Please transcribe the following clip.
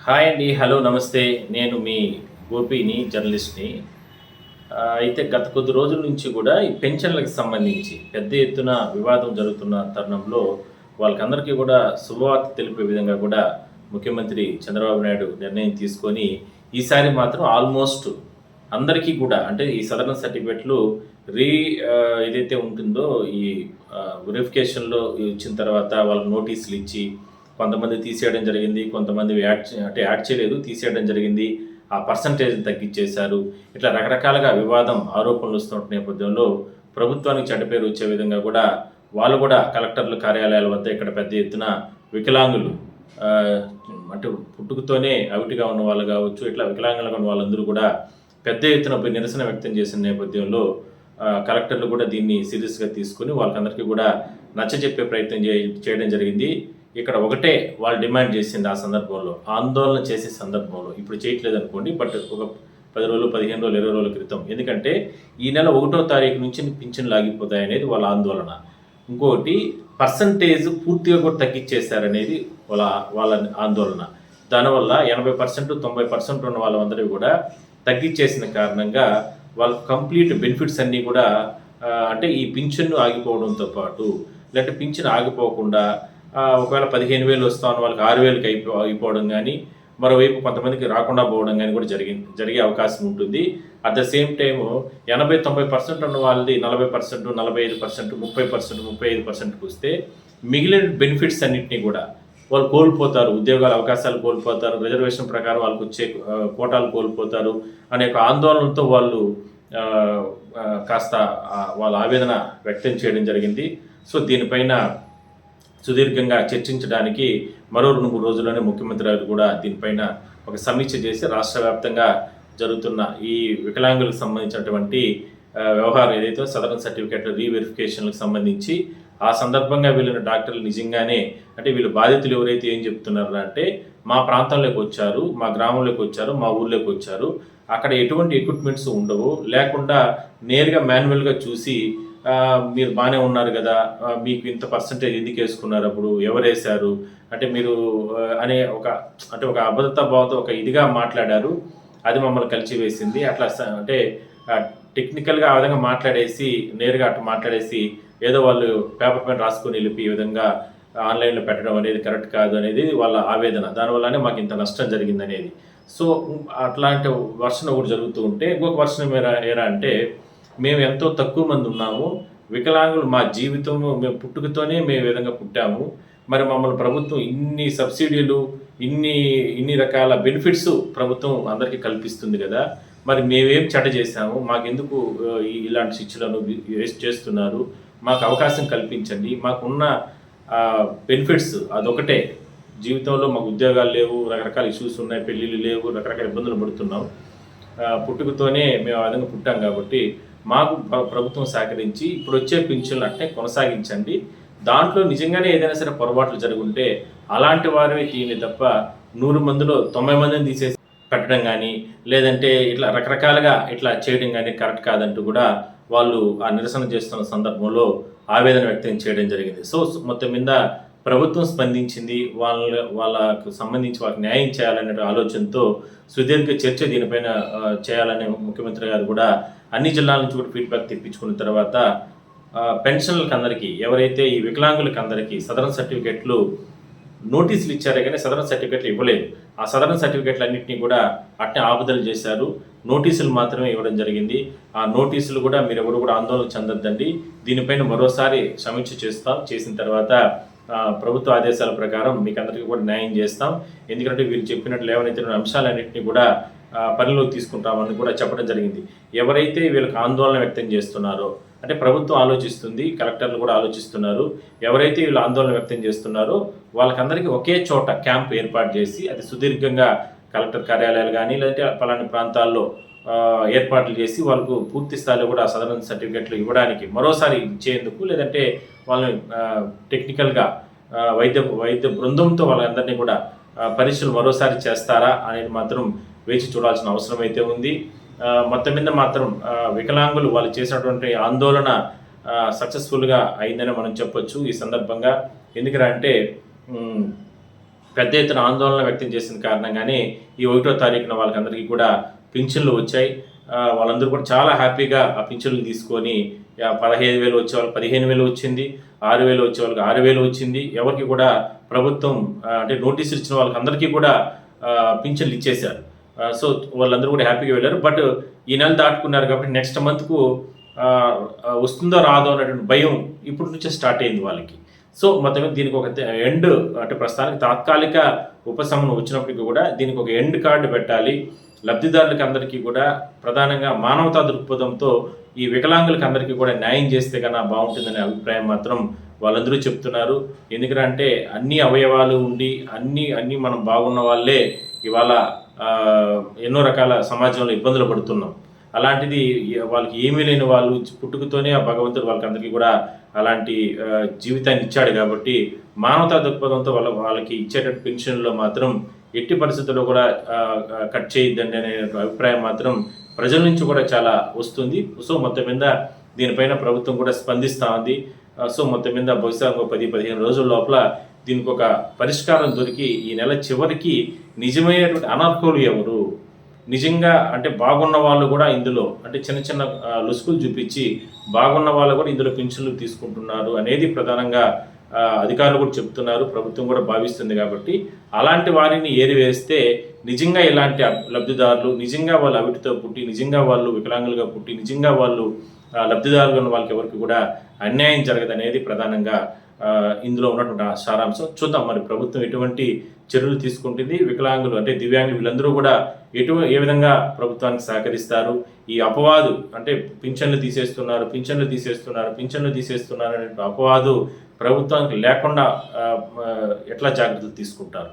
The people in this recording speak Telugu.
హాయ్ అండి. హలో, నమస్తే. నేను మీ గోపిని, జర్నలిస్ట్‌ని. అయితే గత కొద్ది రోజుల నుంచి కూడా ఈ పెన్షన్‌లకి సంబంధించి పెద్ద ఎత్తున వివాదం జరుగుతున్న తరుణంలో వాళ్ళకందరికీ కూడా శుభవార్త తెలిపే విధంగా కూడా ముఖ్యమంత్రి చంద్రబాబు నాయుడు నిర్ణయం తీసుకొని ఈసారి మాత్రం ఆల్మోస్ట్ అందరికీ కూడా అంటే ఈ సదరన్ సర్టిఫికేట్లు రీ ఏదైతే ఉంటుందో ఈ వెరిఫికేషన్‌లో ఇచ్చిన తర్వాత వాళ్ళకి నోటీసులు ఇచ్చి కొంతమంది తీసేయడం జరిగింది. కొంతమంది యాడ్ చేయలేదు, తీసేయడం జరిగింది. ఆ పర్సంటేజ్‌ని తగ్గిచ్చేశారు. ఇట్లా రకరకాలుగా వివాదం, ఆరోపణలు వస్తున్న నేపథ్యంలో ప్రభుత్వానికి చెడ్డ పేరు వచ్చే విధంగా కూడా వాళ్ళు కూడా కలెక్టర్ల కార్యాలయాల వద్ద ఇక్కడ పెద్ద ఎత్తున వికలాంగులు ఆహ్, అంటే పుట్టుకతోనే అవిటిగా ఉన్న వాళ్ళు కావచ్చు, ఇట్లా వికలాంగులుగా ఉన్న వాళ్ళందరూ కూడా పెద్ద ఎత్తున పోయి నిరసన వ్యక్తం చేసిన నేపథ్యంలో కలెక్టర్లు కూడా దీన్ని సీరియస్‌గా తీసుకొని వాళ్ళకందరికీ కూడా నచ్చజెప్పే ప్రయత్నం చేయడం జరిగింది. ఇక్కడ ఒకటే వాళ్ళు డిమాండ్ చేసింది ఆ సందర్భంలో, ఆందోళన చేసే సందర్భంలో. ఇప్పుడు చేయట్లేదనుకోండి, బట్ ఒక 10 రోజులు, 15 రోజులు, 20 రోజుల క్రితం. ఎందుకంటే ఈ నెల 1వ తారీఖు నుంచి పింఛన్లు ఆగిపోతాయనేది వాళ్ళ ఆందోళన. ఇంకోటి పర్సంటేజ్ పూర్తిగా కూడా తగ్గిచ్చేశారనేది వాళ్ళ వాళ్ళ ఆందోళన. దానివల్ల 80%, 90% ఉన్న వాళ్ళందరూ కూడా తగ్గిచ్చేసిన కారణంగా వాళ్ళ కంప్లీట్ బెనిఫిట్స్ అన్నీ కూడా అంటే ఈ పింఛన్ను ఆగిపోవడంతో పాటు, లేదంటే పింఛన్ ఆగిపోకుండా ఒకవేళ 15,000 వస్తామని వాళ్ళకి 6,000కి అయిపోవడం కానీ, మరోవైపు కొంతమందికి రాకుండా పోవడం కానీ కూడా జరిగే అవకాశం ఉంటుంది. అట్ ద సేమ్ టైము 80-90% ఉన్న వాళ్ళది 40%, 45%, 30%, 35%కి వస్తే మిగిలిన బెనిఫిట్స్ అన్నింటినీ కూడా వాళ్ళు కోల్పోతారు. ఉద్యోగాల అవకాశాలు కోల్పోతారు. రిజర్వేషన్ ప్రకారం వాళ్ళకి వచ్చే కోటాలు కోల్పోతారు అనే ఒక ఆందోళనతో వాళ్ళు కాస్త వాళ్ళ ఆవేదన వ్యక్తం చేయడం జరిగింది. సో దీనిపైన సుదీర్ఘంగా చర్చించడానికి మరో 2-3 రోజుల్లోనే ముఖ్యమంత్రి గారు కూడా దీనిపైన ఒక సమీక్ష చేసి రాష్ట్ర వ్యాప్తంగా జరుగుతున్న ఈ వికలాంగులకు సంబంధించినటువంటి వ్యవహారం ఏదైతే సదరన్ సర్టిఫికేట్ రీవెరిఫికేషన్లకు సంబంధించి ఆ సందర్భంగా వీళ్ళని డాక్టర్లు నిజంగానే అంటే వీళ్ళు బాధితులు ఎవరైతే ఏం చెప్తున్నారు అంటే, మా ప్రాంతంలోకి వచ్చారు, మా గ్రామంలోకి వచ్చారు, మా ఊర్లోకి వచ్చారు, అక్కడ ఎటువంటి ఎక్విప్మెంట్స్ ఉండవు, లేకుండా నేరుగా మాన్యువల్గా చూసి మీరు బాగానే ఉన్నారు కదా, మీకు ఇంత పర్సంటేజ్ ఎందుకు వేసుకున్నారు, అప్పుడు ఎవరు వేశారు అంటే మీరు అనే ఒక అభద్రతా భావంతో ఒక ఇదిగా మాట్లాడారు. అది మమ్మల్ని కలిచివేసింది. అట్లా అంటే టెక్నికల్గా ఆ విధంగా మాట్లాడేసి, నేరుగా అట్లా మాట్లాడేసి ఏదో వాళ్ళు పేపర్ పైన రాసుకొని వెళ్ళి ఈ విధంగా ఆన్లైన్లో పెట్టడం అనేది కరెక్ట్ కాదు అనేది వాళ్ళ ఆవేదన. దానివల్లనే మాకు ఇంత నష్టం జరిగింది అనేది. సో అట్లాంటి వర్షన్ ఒకటి జరుగుతూ ఉంటే, ఇంకొక వర్షన్ ఏరా అంటే, మేము ఎంతో తక్కువ మంది ఉన్నాము, వికలాంగులు మా జీవితము మేము పుట్టుకతోనే మేము విధంగా పుట్టాము, మరి మమ్మల్ని ప్రభుత్వం ఇన్ని సబ్సిడీలు ఇన్ని రకాల బెనిఫిట్స్ ప్రభుత్వం అందరికీ కల్పిస్తుంది కదా, మరి మేమేం చెడ్డ చేశాము, మాకెందుకు ఇలాంటి శిక్షలను వేస్ట్ చేస్తున్నారు, మాకు అవకాశం కల్పించండి, మాకున్న బెనిఫిట్స్ అదొకటే, జీవితంలో మాకు ఉద్యోగాలు లేవు, రకరకాల ఇష్యూస్ ఉన్నాయి, పెళ్ళిళ్ళు లేవు, రకరకాల ఇబ్బందులు పడుతున్నాం, పుట్టుకతోనే మేము ఆ విధంగా పుట్టాం కాబట్టి మాకు ప్రభుత్వం సహకరించి ఇప్పుడు వచ్చే పింఛన్లు అంటే కొనసాగించండి, దాంట్లో నిజంగానే ఏదైనా సరే పొరపాట్లు జరుగుంటే అలాంటి వారిని తీయండి తప్ప 100 మందిలో 90 మందిని తీసేసి పెట్టడం కానీ, లేదంటే ఇట్లా రకరకాలుగా ఇట్లా చేయడం కానీ కరెక్ట్ కాదంటూ కూడా వాళ్ళు ఆ నిరసన చేస్తున్న సందర్భంలో ఆవేదన వ్యక్తం చేయడం జరిగింది. సో మొత్తం మీద ప్రభుత్వం స్పందించింది. వాళ్ళకు సంబంధించి వాళ్ళకి న్యాయం చేయాలనే ఆలోచనతో సుదీర్ఘ చర్చ దీనిపైన చేయాలని ముఖ్యమంత్రి గారు కూడా అన్ని జిల్లాల నుంచి కూడా ఫీడ్బ్యాక్ తెప్పించుకున్న తర్వాత పెన్షన్లకు అందరికీ, ఎవరైతే ఈ వికలాంగులకు అందరికీ సదరన్ సర్టిఫికేట్లు నోటీసులు ఇచ్చారే కానీ సదరన్ సర్టిఫికేట్లు ఇవ్వలేదు. ఆ సదరన్ సర్టిఫికేట్లు అన్నింటినీ కూడా అట్నే ఆపుదల చేశారు. నోటీసులు మాత్రమే ఇవ్వడం జరిగింది. ఆ నోటీసులు కూడా మీరు ఎవరు కూడా ఆందోళన చెందొద్దండి, దీనిపైన మరోసారి సమీక్ష చేసిన తర్వాత ప్రభుత్వ ఆదేశాల ప్రకారం మీకు అందరికీ కూడా న్యాయం చేస్తాం, ఎందుకంటే వీళ్ళు చెప్పినట్లు లేవనెత్తిన అంశాలన్నింటినీ కూడా పరిలోకి తీసుకుంటామని కూడా చెప్పడం జరిగింది. ఎవరైతే వీళ్ళకి ఆందోళన వ్యక్తం చేస్తున్నారో అంటే ప్రభుత్వం ఆలోచిస్తుంది, కలెక్టర్లు కూడా ఆలోచిస్తున్నారు, ఎవరైతే వీళ్ళు ఆందోళన వ్యక్తం చేస్తున్నారో వాళ్ళకందరికీ ఒకే చోట క్యాంప్ ఏర్పాటు చేసి అది సుదీర్ఘంగా కలెక్టర్ కార్యాలయాలు కానీ లేదంటే పలానా ప్రాంతాల్లో ఏర్పాట్లు చేసి వాళ్ళకు పూర్తి స్థాయిలో కూడా సదరన్ సర్టిఫికేట్లు ఇవ్వడానికి మరోసారి ఇచ్చేందుకు, లేదంటే వాళ్ళని టెక్నికల్గా వైద్య బృందంతో వాళ్ళందరినీ కూడా పరీక్షలు మరోసారి చేస్తారా అనేది మాత్రం వేచి చూడాల్సిన అవసరం అయితే ఉంది. మొత్తం మీద మాత్రం వికలాంగులు వాళ్ళు చేసినటువంటి ఆందోళన సక్సెస్ఫుల్గా అయిందని మనం చెప్పొచ్చు ఈ సందర్భంగా. ఎందుకంటే పెద్ద ఎత్తున ఆందోళన వ్యక్తం చేసిన కారణంగానే ఈ 1వ తారీఖున వాళ్ళకందరికీ కూడా పింఛన్లు వచ్చాయి. వాళ్ళందరూ కూడా చాలా హ్యాపీగా ఆ పింఛన్లు తీసుకొని 15,000 వచ్చే వాళ్ళకి 15,000 వచ్చింది, 6,000 వచ్చే వాళ్ళకి 6,000 వచ్చింది. ఎవరికి కూడా ప్రభుత్వం అంటే నోటీసులు ఇచ్చిన వాళ్ళకి అందరికీ కూడా పింఛన్లు ఇచ్చేశారు. సో వాళ్ళందరూ కూడా హ్యాపీగా వెళ్ళారు. బట్ ఈ నెల దాటుకున్నారు కాబట్టి నెక్స్ట్ మంత్కు వస్తుందో రాదో అనేటువంటి భయం ఇప్పటి నుంచే స్టార్ట్ అయింది వాళ్ళకి. సో మొత్తం దీనికి ఒక ఎండ్ అంటే ప్రస్తుతానికి తాత్కాలిక ఉపశమనం వచ్చినప్పటికీ కూడా దీనికి ఒక ఎండ్ కార్డు పెట్టాలి. లబ్ధిదారులకి అందరికీ కూడా ప్రధానంగా మానవతా దృక్పథంతో ఈ వికలాంగులకి అందరికీ కూడా న్యాయం చేస్తే కన్నా బాగుంటుందనే అభిప్రాయం మాత్రం వాళ్ళందరూ చెప్తున్నారు. ఎందుకంటే అన్ని అవయవాలు ఉండి అన్నీ మనం బాగున్న వాళ్ళే ఇవాళ ఎన్నో రకాల సమాజంలో ఇబ్బందులు పడుతున్నాం. అలాంటిది వాళ్ళకి ఏమీ లేని వాళ్ళు పుట్టుకతోనే ఆ భగవంతుడు వాళ్ళకందరికీ కూడా అలాంటి జీవితాన్ని ఇచ్చాడు కాబట్టి మానవతా దృక్పథంతో వాళ్ళకి ఇచ్చేటట్టు పెన్షన్లో మాత్రం ఎట్టి పరిస్థితుల్లో కూడా కట్ చేయొద్దండి అనే అభిప్రాయం మాత్రం ప్రజల నుంచి కూడా చాలా వస్తుంది. సో మొత్తం మీద దీనిపైన ప్రభుత్వం కూడా స్పందిస్తూ ఉంది. సో మొత్తం మీద బహుశా 10-15 రోజుల లోపల దీనికి ఒక పరిష్కారం దొరికి ఈ నెల చివరికి నిజమైనటువంటి అనర్హులు ఎవరు, నిజంగా అంటే బాగున్న వాళ్ళు కూడా ఇందులో అంటే చిన్న చిన్న లొసుకులు చూపించి బాగున్న వాళ్ళు కూడా ఇందులో పింఛన్లు తీసుకుంటున్నారు అనేది ప్రధానంగా అధికారులు కూడా చెప్తున్నారు, ప్రభుత్వం కూడా భావిస్తుంది. కాబట్టి అలాంటి వారిని ఏరివేస్తే నిజంగా ఇలాంటి లబ్ధిదారులు నిజంగా వాళ్ళు అవిటితో పుట్టి నిజంగా వాళ్ళు వికలాంగులుగా పుట్టి నిజంగా వాళ్ళు లబ్ధిదారులు ఉన్న వాళ్ళకి ఎవరికి కూడా అన్యాయం జరగదనేది ప్రధానంగా ఇందులో ఉన్నటువంటి సారాంశం. చూద్దాం మరి ప్రభుత్వం ఎటువంటి చర్యలు తీసుకుంటుంది, వికలాంగులు అంటే దివ్యాంగులు వీళ్ళందరూ కూడా ఏ విధంగా ప్రభుత్వానికి సహకరిస్తారు. ఈ అపవాదు అంటే పింఛన్లు తీసేస్తున్నారు అనే అపవాదు ప్రభుత్వానికి లేకుండా ఎట్లా జాగ్రత్తలు తీసుకుంటారు.